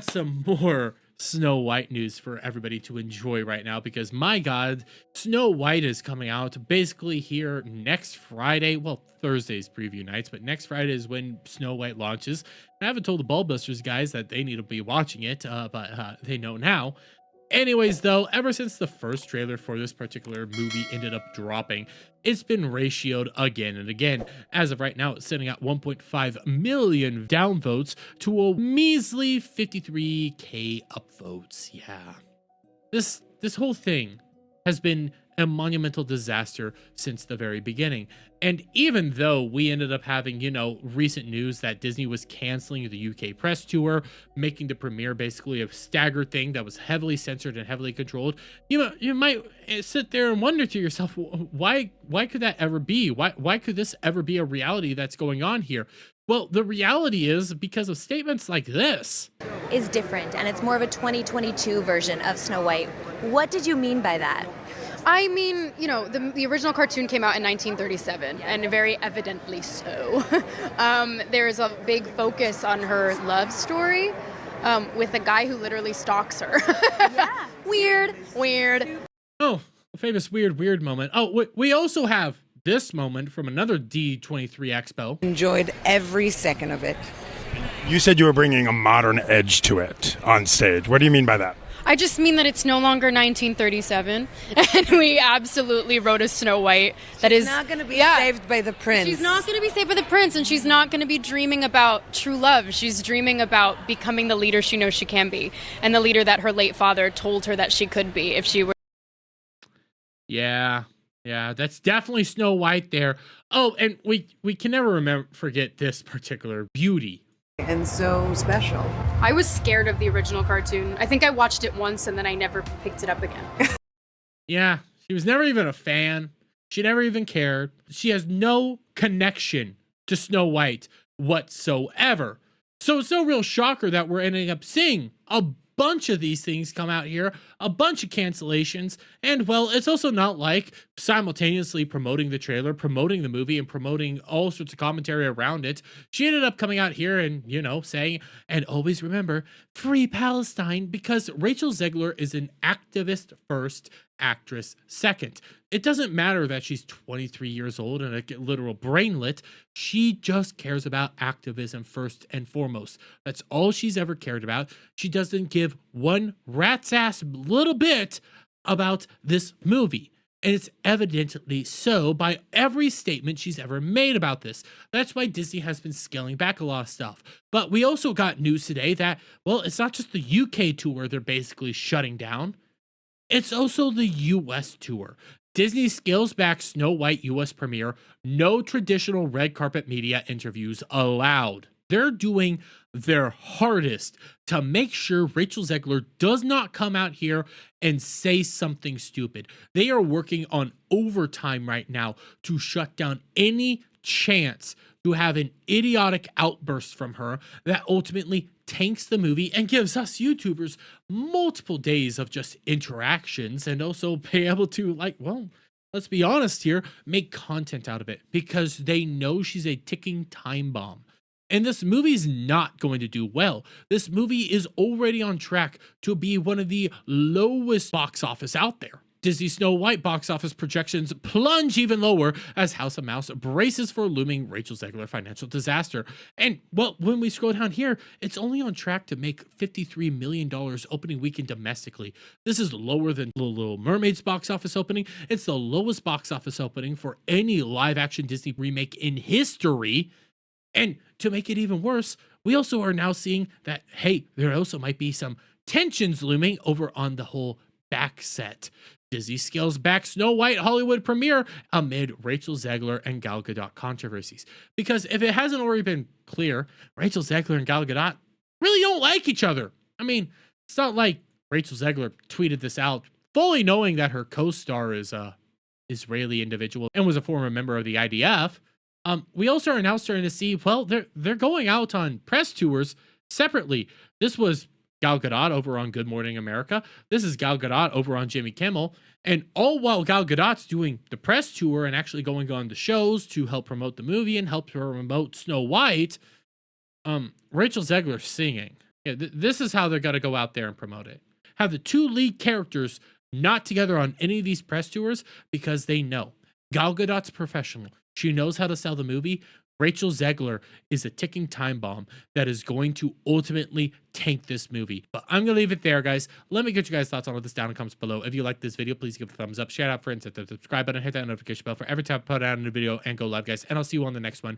Some more Snow White news for everybody to enjoy right now because my god, Snow White is coming out basically here next Friday. Well, Thursday's preview nights, but next Friday is when Snow White launches. I haven't told the Ballbusters guys that they need to be watching it, but they know now. Anyways, though, ever since the first trailer for this particular movie ended up dropping, it's been ratioed again and again. As of right now, it's sitting at 1.5 million downvotes to a measly 53K upvotes. Yeah. This whole thing has been a monumental disaster since the very beginning. And even though we ended up having, recent news that Disney was canceling the UK press tour, making the premiere basically a staggered thing that was heavily censored and heavily controlled, you might sit there and wonder to yourself, why could that ever be? Why could this ever be a reality that's going on here? Well, the reality is because of statements like this. Is different, and it's more of a 2022 version of Snow White. What did you mean by that? I mean, the original cartoon came out in 1937, and very evidently so. There's a big focus on her love story with a guy who literally stalks her. Yeah. Weird. Oh, a famous weird moment. Oh, we also have this moment from another D23 Expo. Enjoyed every second of it. You said you were bringing a modern edge to it on stage. What do you mean by that? I just mean that it's no longer 1937, and we absolutely wrote a Snow White that is not going to be saved by the prince. She's not going to be saved by the prince, and she's not going to be dreaming about true love. She's dreaming about becoming the leader she knows she can be, and the leader that her late father told her that she could be if she were. Yeah, that's definitely Snow White there. Oh, and we can never forget this particular beauty. And so special. I was scared of the original cartoon. I think I watched it once and then I never picked it up again. Yeah, she was never even a fan. She never even cared. She has no connection to Snow White whatsoever. So it's no real shocker that we're ending up seeing a bunch of these things come out here, a bunch of cancellations, and well, it's also not like simultaneously promoting the trailer, promoting the movie, and promoting all sorts of commentary around it. She ended up coming out here and, saying, and always remember, free Palestine, because Rachel Zegler is an activist first, actress second. It doesn't matter that she's 23 years old and a literal brainlet. She just cares about activism first and foremost. That's all she's ever cared about. She doesn't give one rat's ass little bit about this movie. And it's evidently so by every statement she's ever made about this. That's why Disney has been scaling back a lot of stuff. But we also got news today that, well, it's not just the UK tour they're basically shutting down. It's also the US tour. Disney scales back Snow White US premiere. No traditional red carpet media interviews allowed. They're doing their hardest to make sure Rachel Zegler does not come out here and say something stupid. They are working on overtime right now to shut down any chance to have an idiotic outburst from her that ultimately tanks the movie and gives us YouTubers multiple days of just interactions and also be able to, let's be honest here, make content out of it because they know she's a ticking time bomb. And this movie's not going to do well. This movie is already on track to be one of the lowest box office out there. Disney Snow White box office projections plunge even lower as House of Mouse braces for a looming Rachel Zegler financial disaster. And, well, when we scroll down here, it's only on track to make $53 million opening weekend domestically. This is lower than The Little Mermaid's box office opening. It's the lowest box office opening for any live-action Disney remake in history. And to make it even worse, we also are now seeing that, hey, there also might be some tensions looming over on the whole back set. Disney scales back Snow White Hollywood premiere amid Rachel Zegler and Gal Gadot controversies. Because if it hasn't already been clear, Rachel Zegler and Gal Gadot really don't like each other. I mean, it's not like Rachel Zegler tweeted this out fully knowing that her co-star is a Israeli individual and was a former member of the IDF. We also are now starting to see, well, they're going out on press tours separately. This was Gal Gadot over on Good Morning America. This is Gal Gadot over on Jimmy Kimmel. And all while Gal Gadot's doing the press tour and actually going on the shows to help promote the movie and help her promote Snow White, Rachel Zegler singing. Yeah, this is how they're gonna go out there and promote it. Have the two lead characters not together on any of these press tours because they know Gal Gadot's a professional. She knows how to sell the movie. Rachel Zegler is a ticking time bomb that is going to ultimately tank this movie. But I'm going to leave it there, guys. Let me get you guys' thoughts on all this down in the comments below. If you like this video, please give it a thumbs up. Shout out friends, hit the subscribe button, hit that notification bell for every time I put out a new video, and go live, guys. And I'll see you on the next one.